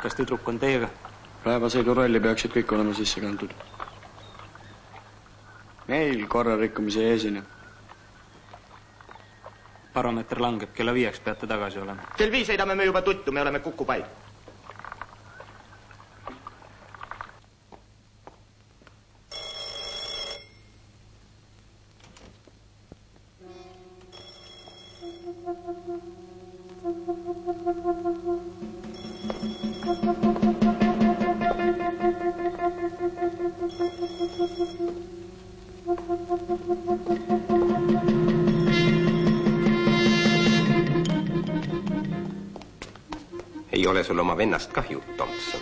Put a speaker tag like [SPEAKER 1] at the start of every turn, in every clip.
[SPEAKER 1] Kas tüdruk on teiega?
[SPEAKER 2] Päevasõiduralli peaksid kõik olema sisse kantud. Meil korrarikkumise ei esine.
[SPEAKER 1] Baromeeter langeb, kella 5 peate tagasi olema.
[SPEAKER 3] Kell 5 sõidame me juba tuttu, me oleme Kukupai.
[SPEAKER 4] Ei ole sul oma vennast kahju, Thompson?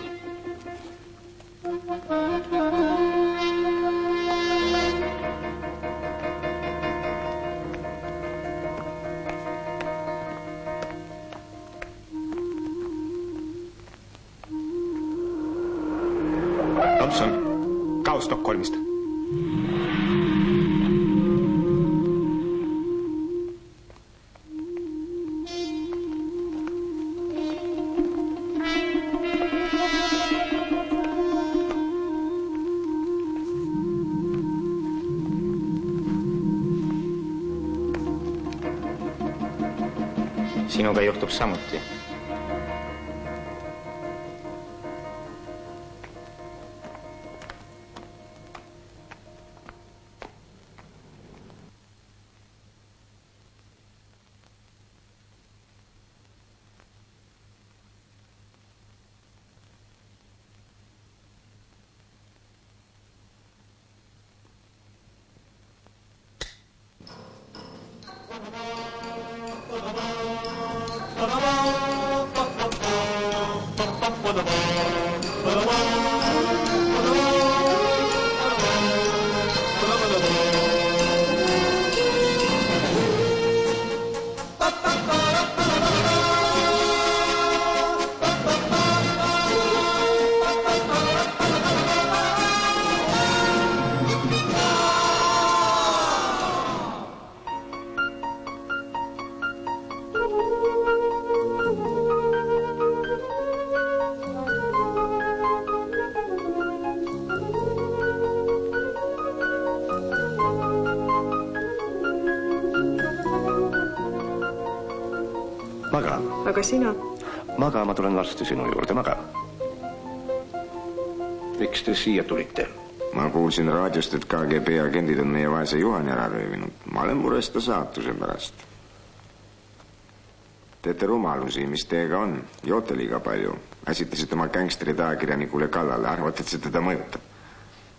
[SPEAKER 3] Thompson, kao Stockholmista. Sinuga juhtub samuti.
[SPEAKER 5] Aga sina?
[SPEAKER 4] Maga, ma tulen varsti sinu juurde, maga. Miks te siia tulite?
[SPEAKER 6] Ma kuulsin raadiost, et KGB agendid on meie vaese Juhani ära röövinud. Ma olen mures ta saatuse pärast. Teete rumalusi, mis teiega on? Joote liiga palju. Äsitasite oma gängsterid ajakirjanikule kallale. Arvate, et see teda mõjutab?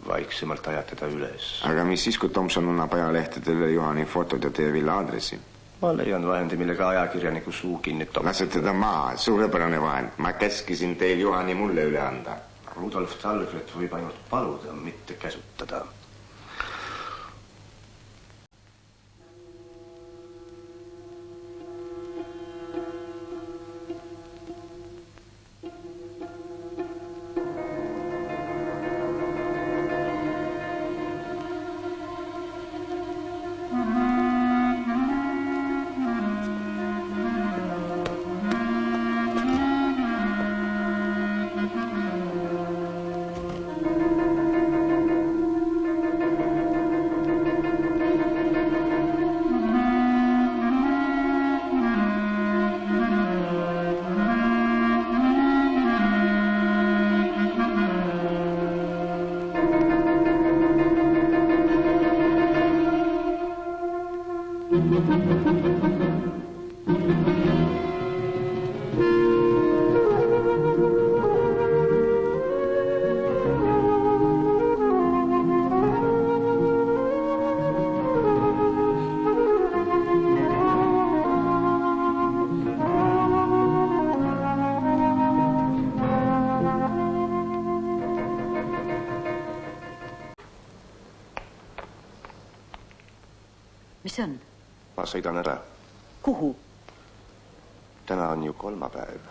[SPEAKER 4] Vaiksemalt ajate ta üles.
[SPEAKER 6] Aga mis siis, kui Thompson annab ajalehtedele Juhani fotod ja teie villa aadressi?
[SPEAKER 4] Ma leian vahendi, millega ajakirjaniku suu kinni toob.
[SPEAKER 6] Lased teda maha, suurepärane vahend. Ma käskisin teil Juhani mulle üle anda.
[SPEAKER 4] Rudolf Talgret võib ainult paluda, mitte käsutada.
[SPEAKER 5] Mis on?
[SPEAKER 4] Ma sõidan ära.
[SPEAKER 5] Kuhu?
[SPEAKER 4] Täna on ju kolmapäev.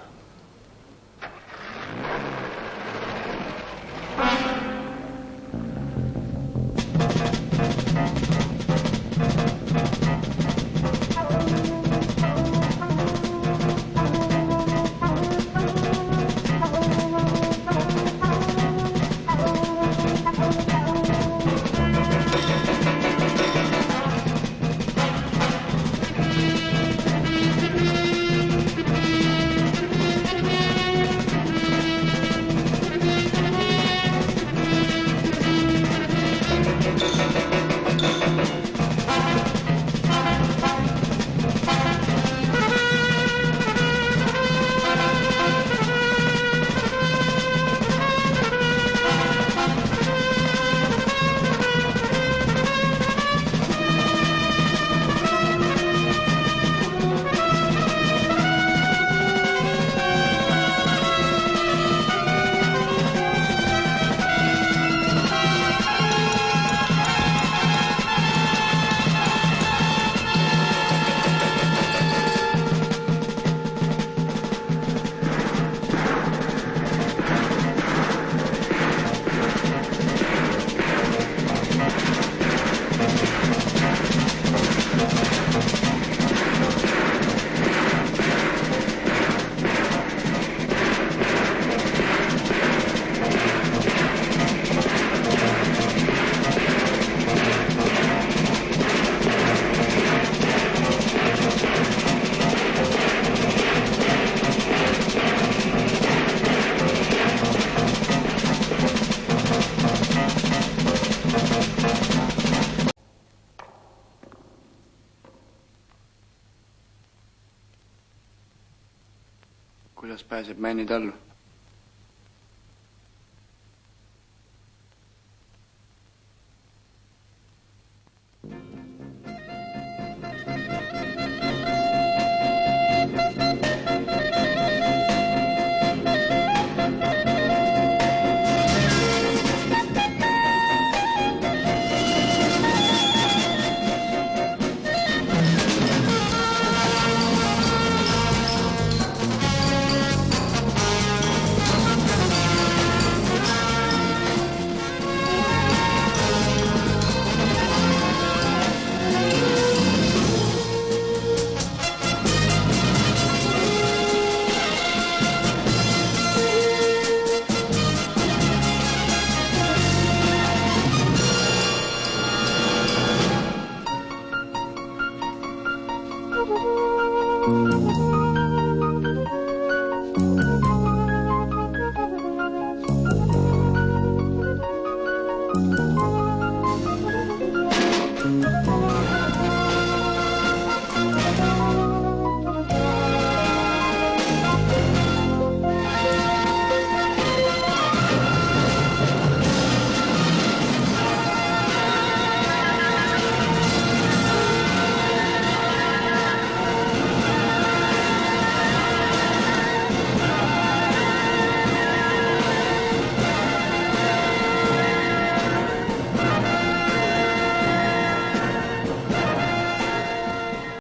[SPEAKER 2] pääseb männide allu.